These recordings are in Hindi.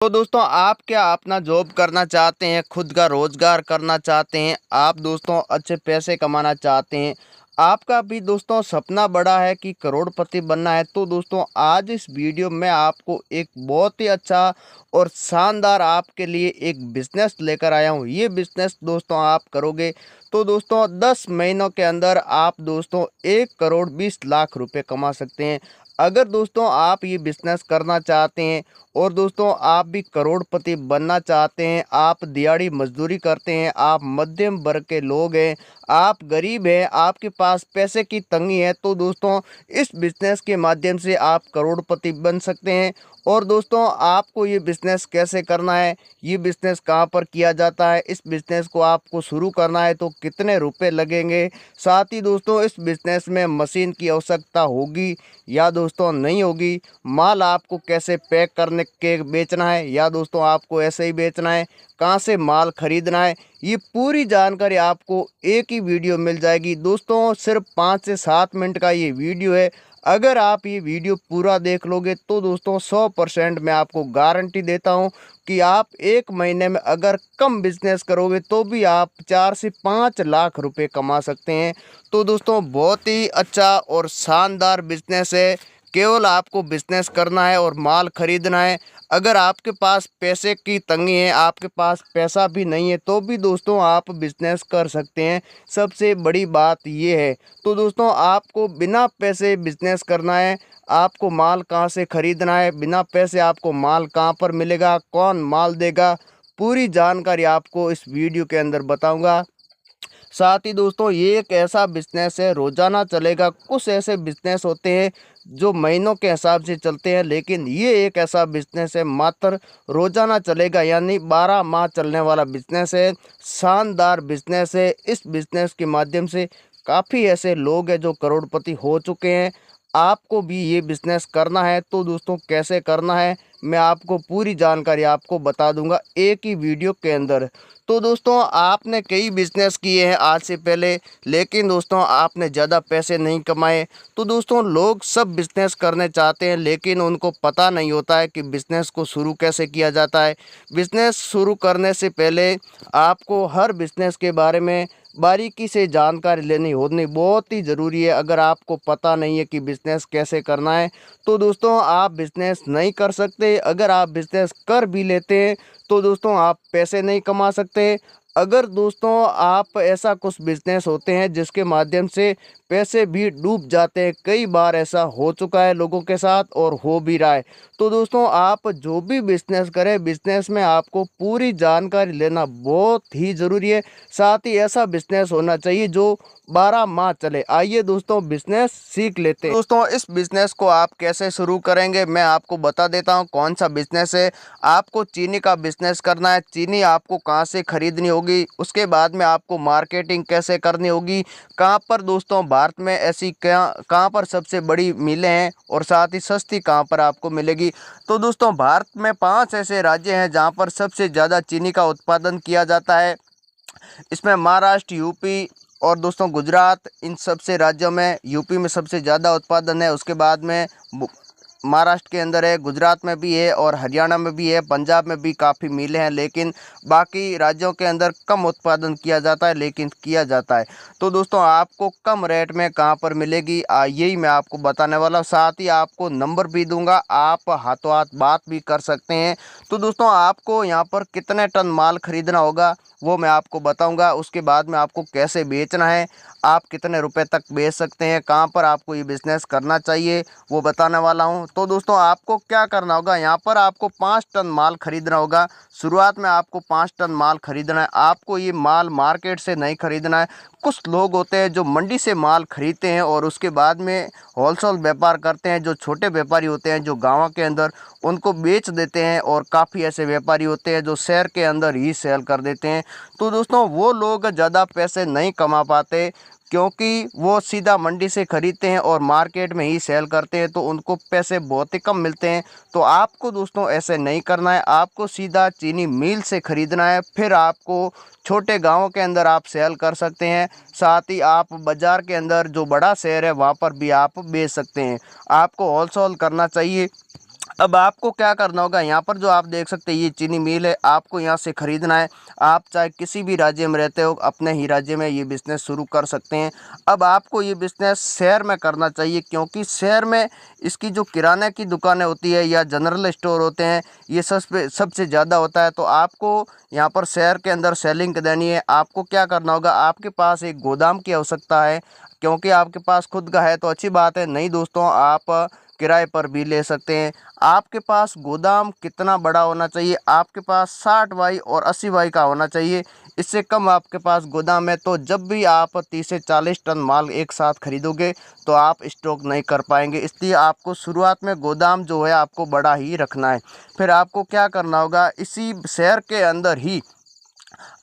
तो दोस्तों आप क्या अपना जॉब करना चाहते हैं, खुद का रोज़गार करना चाहते हैं, आप दोस्तों अच्छे पैसे कमाना चाहते हैं, आपका भी दोस्तों सपना बड़ा है कि करोड़पति बनना है। तो दोस्तों आज इस वीडियो में आपको एक बहुत ही अच्छा और शानदार आपके लिए एक बिज़नेस लेकर आया हूँ। ये बिज़नेस दोस्तों आप करोगे तो दोस्तों 10 महीनों के अंदर आप दोस्तों 1 करोड़ 20 लाख रुपए कमा सकते हैं। अगर दोस्तों आप ये बिज़नेस करना चाहते हैं और दोस्तों आप भी करोड़पति बनना चाहते हैं, आप दिहाड़ी मजदूरी करते हैं, आप मध्यम वर्ग के लोग हैं, आप गरीब हैं, आपके पास पैसे की तंगी है, तो दोस्तों इस बिज़नेस के माध्यम से आप करोड़पति बन सकते हैं। और दोस्तों आपको ये बिज़नेस कैसे करना है, ये बिज़नेस कहाँ पर किया जाता है, इस बिज़नेस को आपको शुरू करना है तो कितने रुपए लगेंगे, साथ ही दोस्तों इस बिज़नेस में मशीन की आवश्यकता होगी या दोस्तों नहीं होगी, माल आपको कैसे पैक करने के बेचना है या दोस्तों आपको ऐसे ही बेचना है, कहाँ से माल खरीदना है, ये पूरी जानकारी आपको एक ही वीडियो मिल जाएगी। दोस्तों सिर्फ 5 से 7 मिनट का ये वीडियो है। अगर आप ये वीडियो पूरा देख लोगे तो दोस्तों 100% मैं आपको गारंटी देता हूँ कि आप 1 महीने में अगर कम बिजनेस करोगे तो भी आप 4 से 5 लाख रुपए कमा सकते हैं। तो दोस्तों बहुत ही अच्छा और शानदार बिजनेस है। केवल आपको बिजनेस करना है और माल खरीदना है। अगर आपके पास पैसे की तंगी है, आपके पास पैसा भी नहीं है, तो भी दोस्तों आप बिजनेस कर सकते हैं। सबसे बड़ी बात ये है। तो दोस्तों आपको बिना पैसे बिजनेस करना है। आपको माल कहाँ से खरीदना है, बिना पैसे आपको माल कहाँ पर मिलेगा, कौन माल देगा, पूरी जानकारी आपको इस वीडियो के अंदर बताऊंगा। साथ ही दोस्तों ये एक ऐसा बिजनेस है रोज़ाना चलेगा। कुछ ऐसे बिजनेस होते हैं जो महीनों के हिसाब से चलते हैं, लेकिन ये एक ऐसा बिजनेस है मात्र रोज़ाना चलेगा, यानी 12 माह चलने वाला बिजनेस है। शानदार बिजनेस है। इस बिजनेस के माध्यम से काफ़ी ऐसे लोग हैं जो करोड़पति हो चुके हैं। आपको भी ये बिज़नेस करना है तो दोस्तों कैसे करना है मैं आपको पूरी जानकारी आपको बता दूंगा एक ही वीडियो के अंदर। तो दोस्तों आपने कई बिज़नेस किए हैं आज से पहले, लेकिन दोस्तों आपने ज़्यादा पैसे नहीं कमाए। तो दोस्तों लोग सब बिज़नेस करने चाहते हैं, लेकिन उनको पता नहीं होता है कि बिज़नेस को शुरू कैसे किया जाता है। बिज़नेस शुरू करने से पहले आपको हर बिज़नेस के बारे में बारीकी से जानकारी लेनी होनी बहुत ही ज़रूरी है। अगर आपको पता नहीं है कि बिज़नेस कैसे करना है तो दोस्तों आप बिज़नेस नहीं कर सकते। अगर आप बिज़नेस कर भी लेते हैं तो दोस्तों आप पैसे नहीं कमा सकते। अगर दोस्तों आप ऐसा कुछ बिज़नेस होते हैं जिसके माध्यम से पैसे भी डूब जाते हैं, कई बार ऐसा हो चुका है लोगों के साथ और हो भी रहा है। तो दोस्तों आप जो भी बिज़नेस करें, बिज़नेस में आपको पूरी जानकारी लेना बहुत ही ज़रूरी है। साथ ही ऐसा बिज़नेस होना चाहिए जो 12 माह चले। आइए दोस्तों बिज़नेस सीख लेते हैं। दोस्तों इस बिज़नेस को आप कैसे शुरू करेंगे मैं आपको बता देता हूं कौन सा बिज़नेस है। आपको चीनी का बिज़नेस करना है। चीनी आपको कहां से खरीदनी होगी, उसके बाद में आपको मार्केटिंग कैसे करनी होगी, कहां पर दोस्तों भारत में ऐसी कहां पर सबसे बड़ी मिलें हैं और साथ ही सस्ती कहां पर आपको मिलेगी। तो दोस्तों भारत में 5 ऐसे राज्य हैं जहां पर सबसे ज़्यादा चीनी का उत्पादन किया जाता है। इसमें महाराष्ट्र, यूपी और दोस्तों गुजरात, इन सबसे राज्यों में यूपी में सबसे ज़्यादा उत्पादन है। उसके बाद में महाराष्ट्र के अंदर है, गुजरात में भी है और हरियाणा में भी है, पंजाब में भी काफ़ी मिलें हैं, लेकिन बाकी राज्यों के अंदर कम उत्पादन किया जाता है, लेकिन किया जाता है। तो दोस्तों आपको कम रेट में कहाँ पर मिलेगी यही मैं आपको बताने वाला हूँ। साथ ही आपको नंबर भी दूंगा, आप हाथों हाथ बात भी कर सकते हैं। तो दोस्तों आपको यहाँ पर कितने टन माल खरीदना होगा वो मैं आपको बताऊंगा। उसके बाद में आपको कैसे बेचना है, आप कितने रुपए तक बेच सकते हैं, कहाँ पर आपको ये बिज़नेस करना चाहिए वो बताने वाला हूँ। तो दोस्तों आपको क्या करना होगा, यहाँ पर आपको 5 टन माल खरीदना होगा। शुरुआत में आपको 5 टन माल खरीदना है। आपको ये माल मार्केट से नहीं खरीदना है। कुछ लोग होते हैं जो मंडी से माल खरीदते हैं और उसके बाद में होलसेल व्यापार करते हैं। जो छोटे व्यापारी होते हैं जो गाँव के अंदर, उनको बेच देते हैं और काफ़ी ऐसे व्यापारी होते हैं जो शहर के अंदर ही सेल कर देते हैं। तो दोस्तों वो लोग ज़्यादा पैसे नहीं कमा पाते क्योंकि वो सीधा मंडी से खरीदते हैं और मार्केट में ही सेल करते हैं, तो उनको पैसे बहुत ही कम मिलते हैं। तो आपको दोस्तों ऐसे नहीं करना है। आपको सीधा चीनी मिल से ख़रीदना है, फिर आपको छोटे गाँवों के अंदर आप सेल कर सकते हैं। साथ ही आप बाज़ार के अंदर जो बड़ा शहर है वहाँ पर भी आप बेच सकते हैं। आपको होलसेल करना चाहिए। अब आपको क्या करना होगा, यहाँ पर जो आप देख सकते हैं ये चीनी मिल है, आपको यहाँ से ख़रीदना है। आप चाहे किसी भी राज्य में रहते हो, अपने ही राज्य में ये बिज़नेस शुरू कर सकते हैं। अब आपको ये बिज़नेस शहर में करना चाहिए, क्योंकि शहर में इसकी जो किराने की दुकानें होती है या जनरल स्टोर होते हैं, ये सबसे ज़्यादा होता है। तो आपको यहाँ पर शहर के अंदर सेलिंग देनी है। आपको क्या करना होगा, आपके पास एक गोदाम की आवश्यकता है, क्योंकि आपके पास खुद का है तो अच्छी बात है, नहीं दोस्तों आप किराए पर भी ले सकते हैं। आपके पास गोदाम कितना बड़ा होना चाहिए, आपके पास 60 बाई और 80 बाई का होना चाहिए। इससे कम आपके पास गोदाम है तो जब भी आप 30 से 40 टन माल एक साथ खरीदोगे तो आप स्टॉक नहीं कर पाएंगे। इसलिए आपको शुरुआत में गोदाम जो है आपको बड़ा ही रखना है। फिर आपको क्या करना होगा, इसी शहर के अंदर ही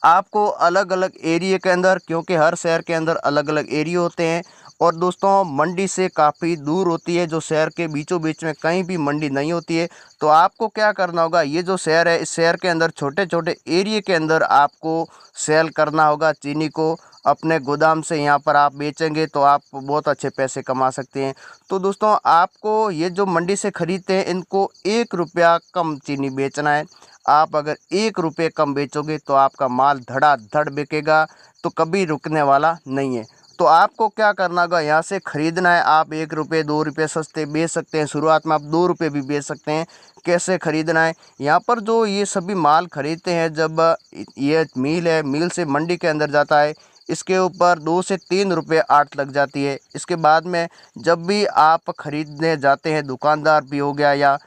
आपको अलग अलग एरिया के अंदर, क्योंकि हर शहर के अंदर अलग अलग एरिया होते हैं और दोस्तों मंडी से काफ़ी दूर होती है, जो शहर के बीचों बीच में कहीं भी मंडी नहीं होती है। तो आपको क्या करना होगा, ये जो शहर है इस शहर के अंदर छोटे छोटे एरिया के अंदर आपको सेल करना होगा चीनी को। अपने गोदाम से यहाँ पर आप बेचेंगे तो आप बहुत अच्छे पैसे कमा सकते हैं। तो दोस्तों आपको ये जो मंडी से ख़रीदते हैं इनको 1 रुपया कम चीनी बेचना है। आप अगर 1 रुपये कम बेचोगे तो आपका माल धड़ाधड़ बिकेगा, तो कभी रुकने वाला नहीं है। तो आपको क्या करना होगा, यहाँ से ख़रीदना है। आप 1 रुपये 2 रुपये सस्ते बेच सकते हैं, शुरुआत में आप 2 रुपये भी बेच सकते हैं। कैसे ख़रीदना है, यहाँ पर जो ये सभी माल ख़रीदते हैं, जब ये मिल है, मिल से मंडी के अंदर जाता है, इसके ऊपर 2 से 3 रुपये आठ लग जाती है। इसके बाद में जब भी आप ख़रीदने जाते हैं, दुकानदार भी हो गया या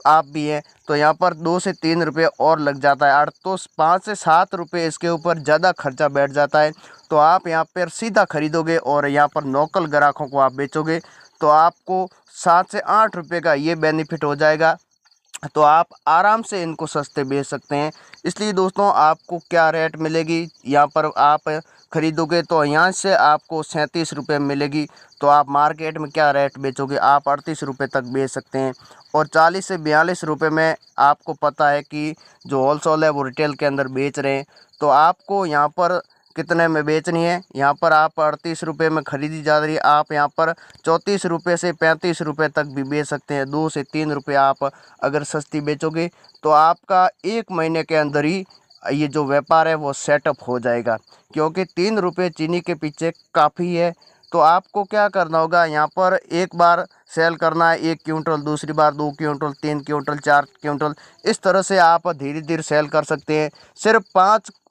आप भी हैं, तो यहाँ पर 2 से 3 रुपये और लग जाता है आठ, तो 5 से 7 रुपये इसके ऊपर ज़्यादा खर्चा बैठ जाता है। तो आप यहाँ पर सीधा खरीदोगे और यहाँ पर लोकल ग्राहकों को आप बेचोगे तो आपको 7 से 8 रुपये का ये बेनिफिट हो जाएगा। तो आप आराम से इनको सस्ते बेच सकते हैं। इसलिए दोस्तों आपको क्या रेट मिलेगी, यहाँ पर आप ख़रीदोगे तो यहाँ से आपको 37 रुपये मिलेगी। तो आप मार्केट में क्या रेट बेचोगे, आप 38 रुपये तक बेच सकते हैं। और 40 से 42 रुपये में आपको पता है कि जो होलसेल है वो रिटेल के अंदर बेच रहे हैं। तो आपको यहाँ पर कितने में बेचनी है, यहाँ पर आप 38 रुपये में ख़रीदी जा रही है, आप यहाँ पर 34 रुपये से 35 रुपये तक भी बेच सकते हैं। 2 से 3 रुपये आप अगर सस्ती बेचोगे तो आपका 1 महीने के अंदर ही ये जो व्यापार है वो सेटअप हो जाएगा, क्योंकि 3 रुपये चीनी के पीछे काफ़ी है। तो आपको क्या करना होगा, यहाँ पर एक बार सेल करना है 1 क्विंटल, दूसरी बार 2 क्विंटल, 3 क्विंटल, 4 क्विंटल, इस तरह से आप धीरे धीरे सेल कर सकते हैं। सिर्फ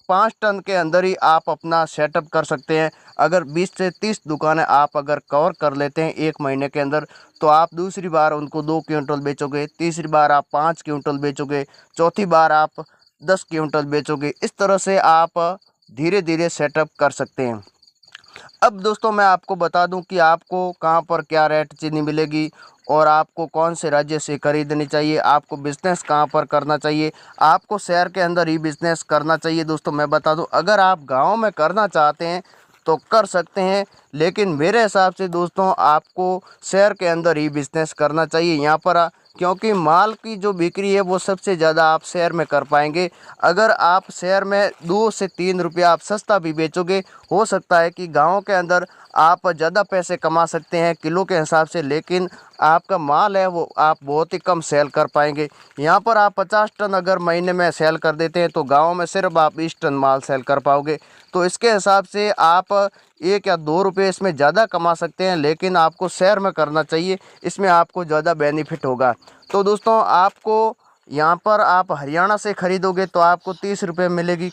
5 टन के अंदर ही आप अपना सेटअप कर सकते हैं। अगर 20 से 30 दुकानें आप अगर कवर कर लेते हैं 1 महीने के अंदर, तो आप दूसरी बार उनको 2 क्विंटल बेचोगे, तीसरी बार आप 5 क्विंटल बेचोगे, चौथी बार आप 10 क्विंटल बेचोगे। इस तरह से आप धीरे धीरे सेटअप कर सकते हैं। अब दोस्तों मैं आपको बता दूं कि आपको कहां पर क्या रेट चीनी मिलेगी और आपको कौन से राज्य से ख़रीदनी चाहिए, आपको बिज़नेस कहां पर करना चाहिए। आपको शहर के अंदर ही बिज़नेस करना चाहिए। दोस्तों मैं बता दूं, अगर आप गांव में करना चाहते हैं तो कर सकते हैं, लेकिन मेरे हिसाब से दोस्तों आपको शहर के अंदर ही बिज़नेस करना चाहिए। यहाँ पर क्योंकि माल की जो बिक्री है वो सबसे ज़्यादा आप शहर में कर पाएंगे। अगर आप शहर में 2 से 3 रुपया आप सस्ता भी बेचोगे, हो सकता है कि गाँव के अंदर आप ज़्यादा पैसे कमा सकते हैं किलो के हिसाब से, लेकिन आपका माल है वो आप बहुत ही कम सेल कर पाएंगे। यहाँ पर आप 50 टन अगर महीने में सेल कर देते हैं तो गांव में सिर्फ आप 20 टन माल सेल कर पाओगे। तो इसके हिसाब से आप 1 या 2 रुपये इसमें ज़्यादा कमा सकते हैं, लेकिन आपको शहर में करना चाहिए, इसमें आपको ज़्यादा बेनिफिट होगा। तो दोस्तों आपको यहाँ पर आप हरियाणा से ख़रीदोगे तो आपको 30 रुपये मिलेगी।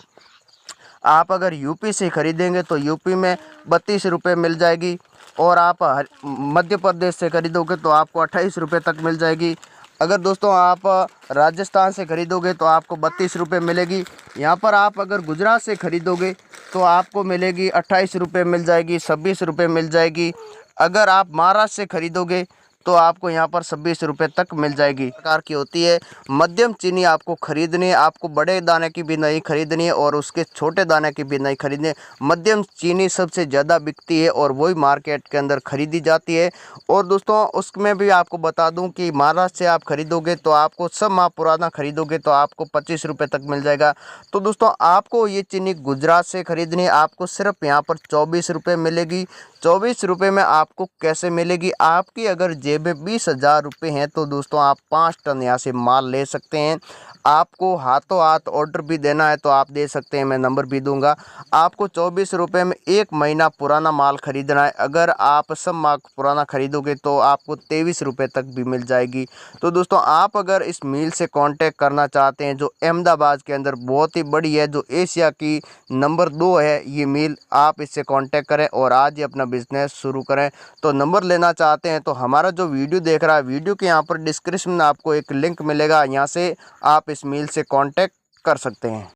आप अगर यूपी से ख़रीदेंगे तो यूपी में 32 रुपये मिल जाएगी। और आप मध्य प्रदेश से ख़रीदोगे तो आपको 28 रुपये तक मिल जाएगी। अगर दोस्तों आप राजस्थान से ख़रीदोगे तो आपको 32 रुपये मिलेगी। यहाँ पर आप अगर गुजरात से ख़रीदोगे तो आपको मिलेगी 28 रुपये मिल जाएगी, 26 रुपये मिल जाएगी। अगर आप महाराष्ट्र से ख़रीदोगे तो आपको यहाँ पर 26 रुपये तक मिल जाएगी। प्रकार की होती है। मध्यम चीनी आपको खरीदनी है, आपको बड़े दाने की भी नहीं खरीदनी है और उसके छोटे दाने की भी नहीं खरीदनी है। मध्यम चीनी सबसे ज़्यादा बिकती है और वही मार्केट के अंदर खरीदी जाती है। और दोस्तों उसमें भी आपको बता दूं कि महाराष्ट्र से आप खरीदोगे तो आपको सब माह पुराना खरीदोगे तो आपको 25 रुपये तक मिल जाएगा। तो दोस्तों आपको ये चीनी गुजरात से खरीदनी है, आपको सिर्फ यहाँ पर 24 रुपये मिलेगी। 24 रुपये में आपको कैसे मिलेगी। आपकी अगर जेब में 20,000 रुपये हैं तो दोस्तों आप 5 टन यहाँ से माल ले सकते हैं। आपको हाथों हाथ ऑर्डर भी देना है तो आप दे सकते हैं, मैं नंबर भी दूंगा। आपको 24 रुपये में 1 महीना पुराना माल खरीदना है। अगर आप सब माल पुराना खरीदोगे तो आपको 23 रुपये तक भी मिल जाएगी। तो दोस्तों आप अगर इस मिल से कांटेक्ट करना चाहते हैं जो अहमदाबाद के अंदर बहुत ही बड़ी है, जो एशिया की नंबर 2 है ये मिल, आप इससे कांटेक्ट करें और आज ही अपना बिजनेस शुरू करें। तो नंबर लेना चाहते हैं तो हमारा जो वीडियो देख रहा है, वीडियो के यहाँ पर डिस्क्रिप्शन में आपको एक लिंक मिलेगा, यहाँ से आप इस मिल से कांटेक्ट कर सकते हैं।